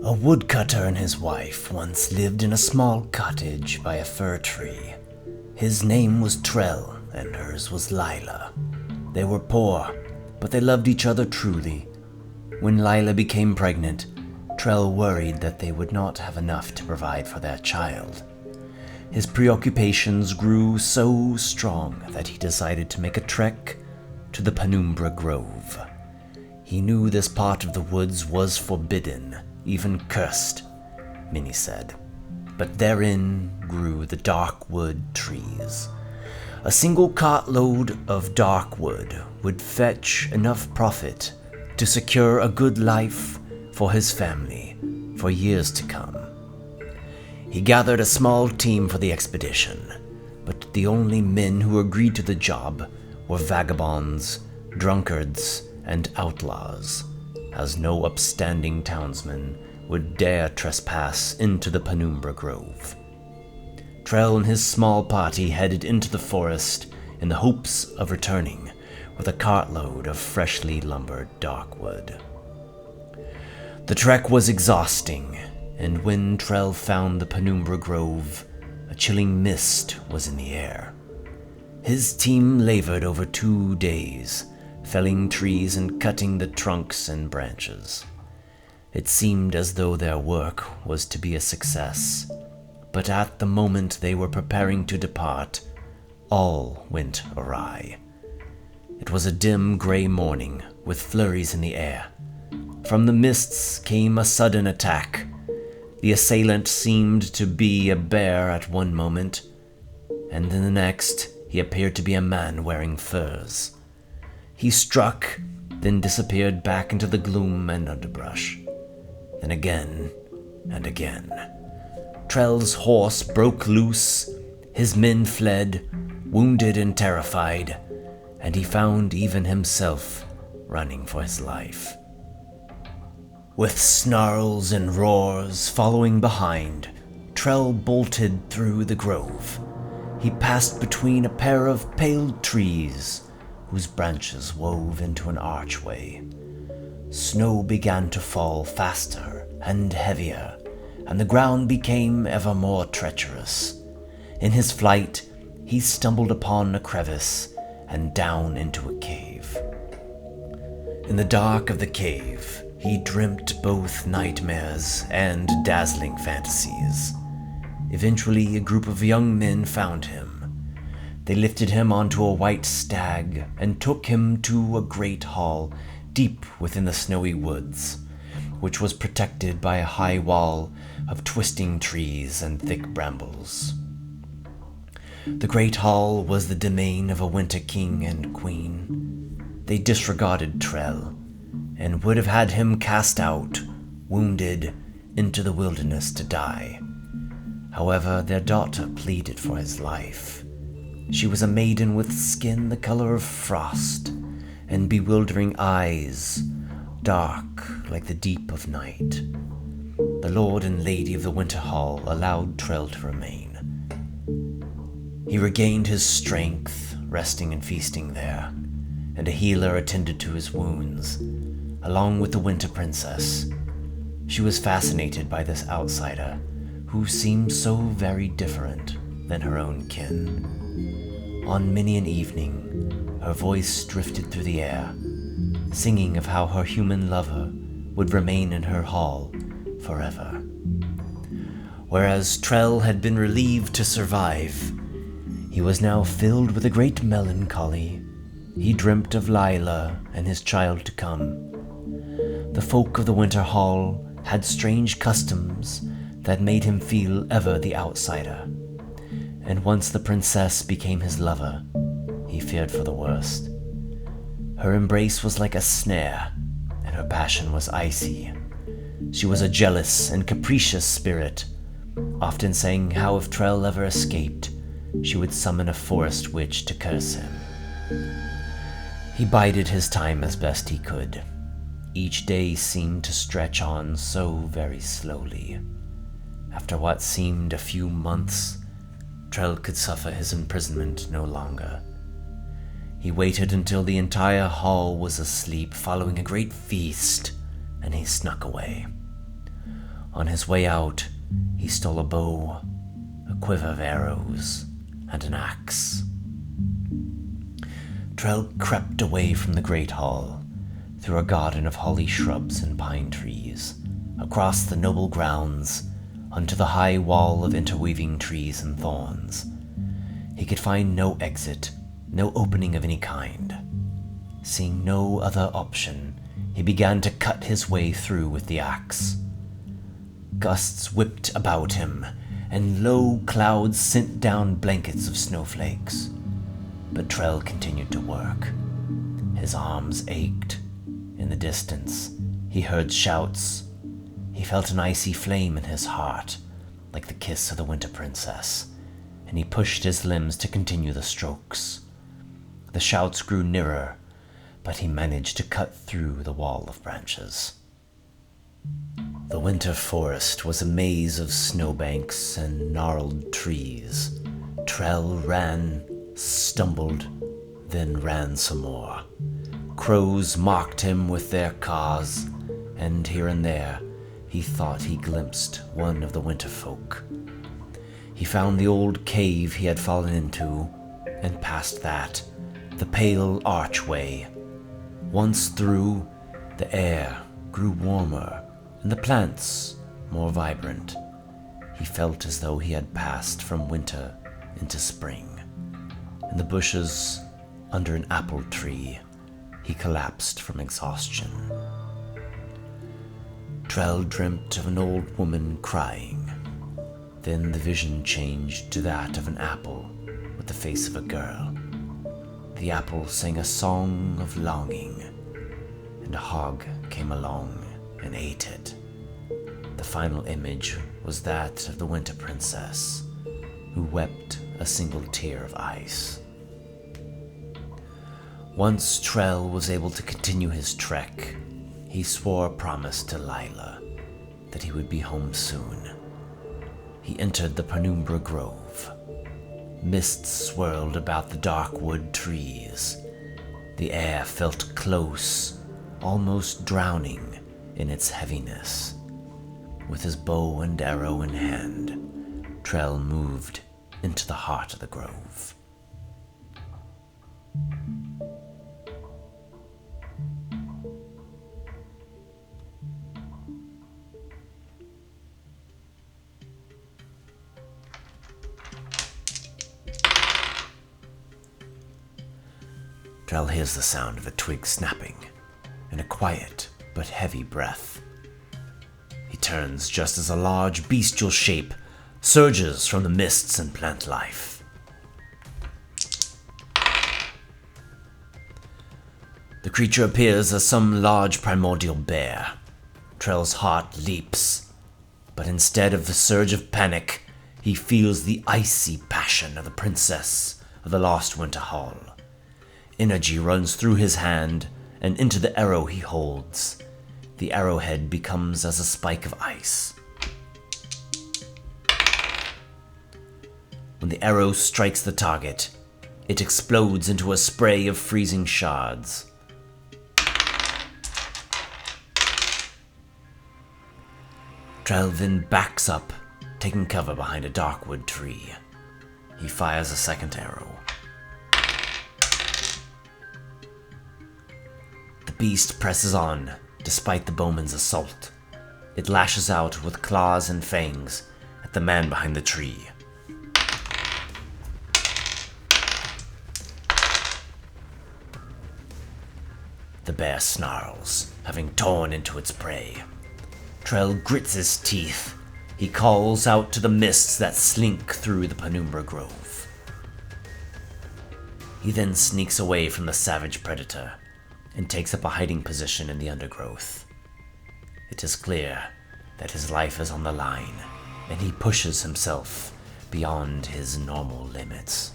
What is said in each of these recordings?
A woodcutter and his wife once lived in a small cottage by a fir tree. His name was Trell, and hers was Lila. They were poor, but they loved each other truly. When Lila became pregnant, Trell worried that they would not have enough to provide for their child. His preoccupations grew so strong that he decided to make a trek to the Penumbra Grove. He knew this part of the woods was forbidden, even cursed, many said, but therein grew the dark wood trees. A single cartload of dark wood would fetch enough profit to secure a good life for his family for years to come. He gathered a small team for the expedition, but the only men who agreed to the job were vagabonds, drunkards, and outlaws, as no upstanding townsman would dare trespass into the Penumbra Grove. Trell and his small party headed into the forest in the hopes of returning with a cartload of freshly lumbered dark wood. The trek was exhausting, and when Trell found the Penumbra Grove, a chilling mist was in the air. His team labored over 2 days, felling trees and cutting the trunks and branches. It seemed as though their work was to be a success, but at the moment they were preparing to depart, all went awry. It was a dim gray morning with flurries in the air. From the mists came a sudden attack. The assailant seemed to be a bear at one moment, and in the next he appeared to be a man wearing furs. He struck, then disappeared back into the gloom and underbrush. Then again and again. Trell's horse broke loose, his men fled, wounded and terrified, and he found even himself running for his life. With snarls and roars following behind, Trell bolted through the grove. He passed between a pair of pale trees whose branches wove into an archway. Snow began to fall faster and heavier, and the ground became ever more treacherous. In his flight, he stumbled upon a crevice and down into a cave. In the dark of the cave, he dreamt both nightmares and dazzling fantasies. Eventually, a group of young men found him. They lifted him onto a white stag and took him to a great hall deep within the snowy woods, which was protected by a high wall of twisting trees and thick brambles. The great hall was the domain of a winter king and queen. They disregarded Trell and would have had him cast out, wounded, into the wilderness to die. However, their daughter pleaded for his life. She was a maiden with skin the color of frost and bewildering eyes, dark like the deep of night. The lord and lady of the winter hall allowed Trell to remain. He regained his strength, resting and feasting there, and a healer attended to his wounds, along with the winter princess. She was fascinated by this outsider, who seemed so very different than her own kin. On many an evening, her voice drifted through the air, singing of how her human lover would remain in her hall forever. Whereas Trell had been relieved to survive, he was now filled with a great melancholy. He dreamt of Lila and his child to come. The folk of the Winter Hall had strange customs that made him feel ever the outsider, and once the princess became his lover, he feared for the worst. Her embrace was like a snare, and her passion was icy. She was a jealous and capricious spirit, often saying how if Trell ever escaped, she would summon a forest witch to curse him. He bided his time as best he could. Each day seemed to stretch on so very slowly. After what seemed a few months, Trell could suffer his imprisonment no longer. He waited until the entire hall was asleep following a great feast, and he snuck away. On his way out, he stole a bow, a quiver of arrows, and an axe. Trell crept away from the great hall, through a garden of holly shrubs and pine trees, across the noble grounds, onto the high wall of interweaving trees and thorns. He could find no exit, no opening of any kind. Seeing no other option, he began to cut his way through with the axe. Gusts whipped about him, and low clouds sent down blankets of snowflakes. But Trell continued to work. His arms ached. In the distance, he heard shouts. He felt an icy flame in his heart, like the kiss of the Winter Princess, and he pushed his limbs to continue the strokes. The shouts grew nearer, but he managed to cut through the wall of branches. The winter forest was a maze of snowbanks and gnarled trees. Trell ran, stumbled, then ran some more. Crows mocked him with their caws, and here and there he thought he glimpsed one of the winter folk. He found the old cave he had fallen into, and past that, the pale archway. Once through, the air grew warmer, and the plants more vibrant. He felt as though he had passed from winter into spring. In the bushes under an apple tree, he collapsed from exhaustion. Trell dreamt of an old woman crying. Then the vision changed to that of an apple with the face of a girl. The apple sang a song of longing, and a hog came along and ate it. The final image was that of the Winter Princess, who wept a single tear of ice. Once Trell was able to continue his trek, he swore a promise to Lila that he would be home soon. He entered the Penumbra Grove. Mists swirled about the dark wood trees. The air felt close, almost drowning in its heaviness. With his bow and arrow in hand, Trell moved into the heart of the grove. Trell hears the sound of a twig snapping and a quiet but heavy breath. He turns just as a large bestial shape surges from the mists and plant life. The creature appears as some large primordial bear. Trell's heart leaps, but instead of the surge of panic, he feels the icy passion of the princess of the Lost Winter Hall. Energy runs through his hand and into the arrow he holds. The arrowhead becomes as a spike of ice. When the arrow strikes the target, it explodes into a spray of freezing shards. Trell then backs up, taking cover behind a darkwood tree. He fires a second arrow. The beast presses on, despite the bowman's assault. It lashes out with claws and fangs at the man behind the tree. The bear snarls, having torn into its prey. Trell grits his teeth. He calls out to the mists that slink through the Penumbra Grove. He then sneaks away from the savage predator and takes up a hiding position in the undergrowth. It is clear that his life is on the line, and he pushes himself beyond his normal limits.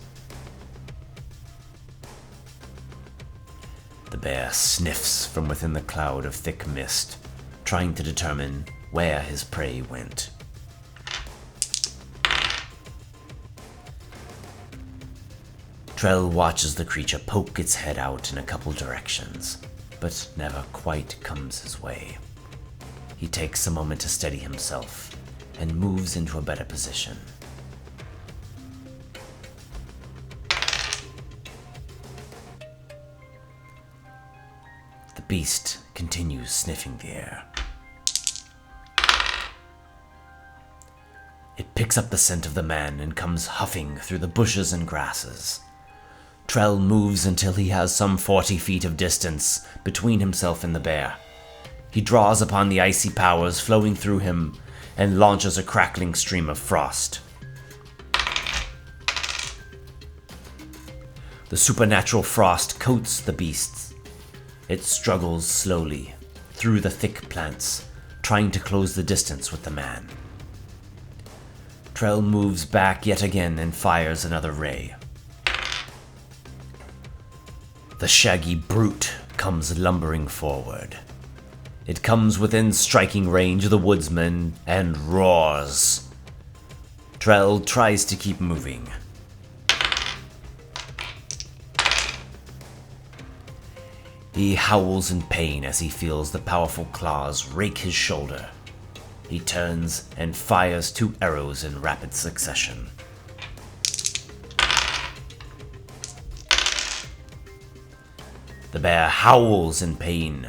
The bear sniffs from within the cloud of thick mist, trying to determine where his prey went. Trell watches the creature poke its head out in a couple directions, but never quite comes his way. He takes a moment to steady himself and moves into a better position. The beast continues sniffing the air. It picks up the scent of the man and comes huffing through the bushes and grasses. Trell moves until he has some 40 feet of distance between himself and the bear. He draws upon the icy powers flowing through him and launches a crackling stream of frost. The supernatural frost coats the beasts. It struggles slowly through the thick plants, trying to close the distance with the man. Trell moves back yet again and fires another ray. The shaggy brute comes lumbering forward. It comes within striking range of the woodsman and roars. Trell tries to keep moving. He howls in pain as he feels the powerful claws rake his shoulder. He turns and fires 2 arrows in rapid succession. The bear howls in pain,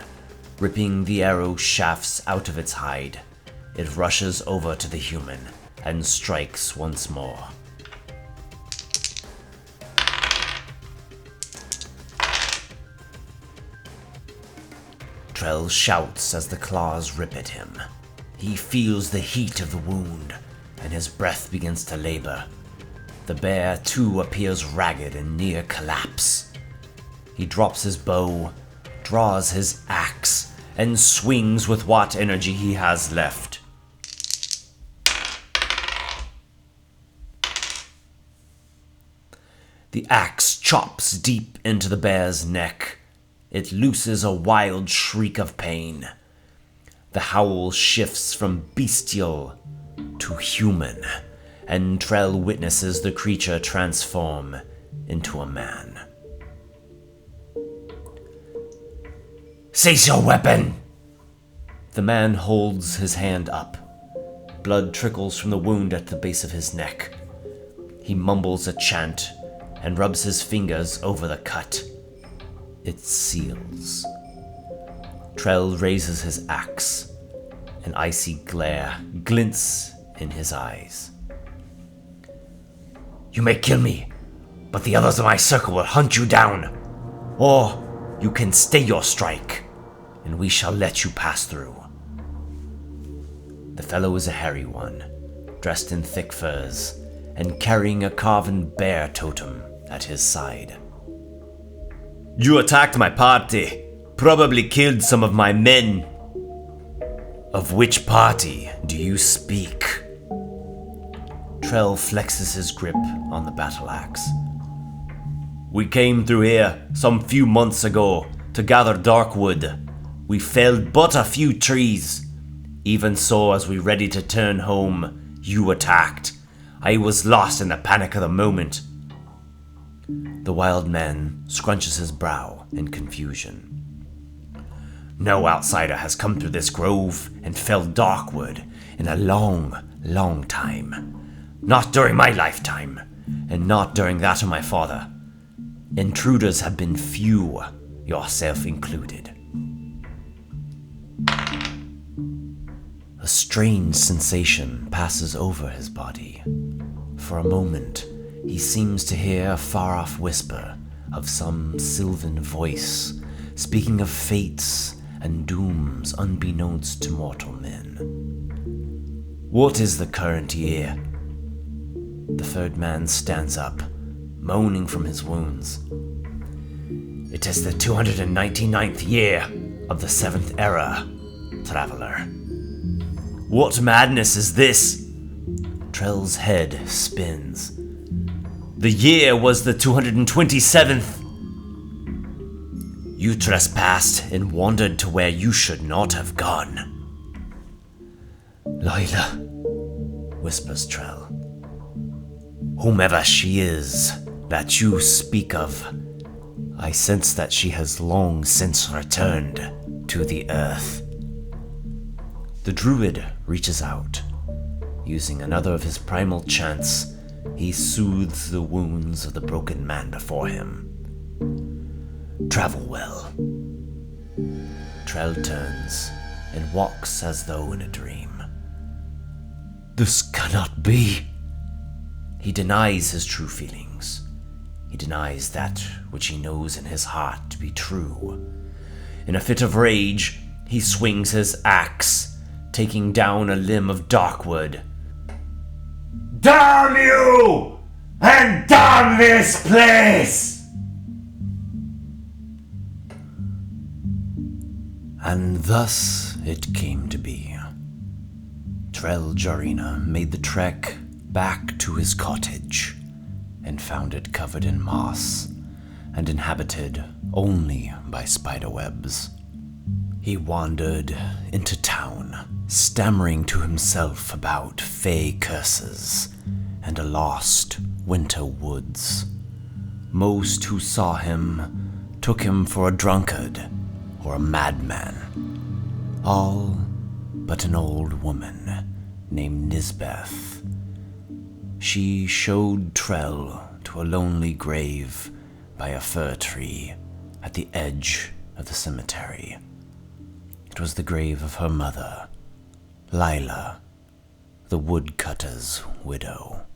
ripping the arrow shafts out of its hide. It rushes over to the human and strikes once more. Trell shouts as the claws rip at him. He feels the heat of the wound, and his breath begins to labor. The bear, too, appears ragged and near collapse. He drops his bow, draws his axe, and swings with what energy he has left. The axe chops deep into the bear's neck. It looses a wild shriek of pain. The howl shifts from bestial to human, and Trell witnesses the creature transform into a man. "Seize your weapon!" The man holds his hand up. Blood trickles from the wound at the base of his neck. He mumbles a chant and rubs his fingers over the cut. It seals. Trell raises his axe. An icy glare glints in his eyes. "You may kill me, but the others of my circle will hunt you down. Or you can stay your strike, and we shall let you pass through." The fellow is a hairy one, dressed in thick furs, and carrying a carven bear totem at his side. "You attacked my party, probably killed some of my men." "Of which party do you speak?" Trell flexes his grip on the battle axe. "We came through here some few months ago to gather darkwood. We felled but a few trees. Even so, as we ready to turn home, you attacked. I was lost in the panic of the moment." The wild man scrunches his brow in confusion. "No outsider has come through this grove and felled darkwood in a long, long time. Not during my lifetime, and not during that of my father. Intruders have been few, yourself included." A strange sensation passes over his body. For a moment, he seems to hear a far-off whisper of some sylvan voice, speaking of fates and dooms unbeknownst to mortal men. "What is the current year?" The third man stands up, moaning from his wounds. "It is the 299th year of the 7th era, traveler." "What madness is this?" Trell's head spins. "The year was the 227th. You trespassed and wandered to where you should not have gone." "Lila," whispers Trell. "Whomever she is that you speak of, I sense that she has long since returned to the earth." The druid reaches out. Using another of his primal chants, he soothes the wounds of the broken man before him. Travel well. Trell turns and walks as though in a dream. This cannot be. He denies his true feelings. He denies that which he knows in his heart to be true. In a fit of rage, he swings his axe, taking down a limb of darkwood. Damn you! And damn this place! And thus it came to be. Trell Jarina made the trek back to his cottage and found it covered in moss and inhabited only by spiderwebs. He wandered into town, stammering to himself about fey curses and a lost winter woods. Most who saw him took him for a drunkard or a madman, all but an old woman named Nisbeth. She showed Trell to a lonely grave by a fir tree at the edge of the cemetery. It was the grave of her mother, Lila, the woodcutter's widow.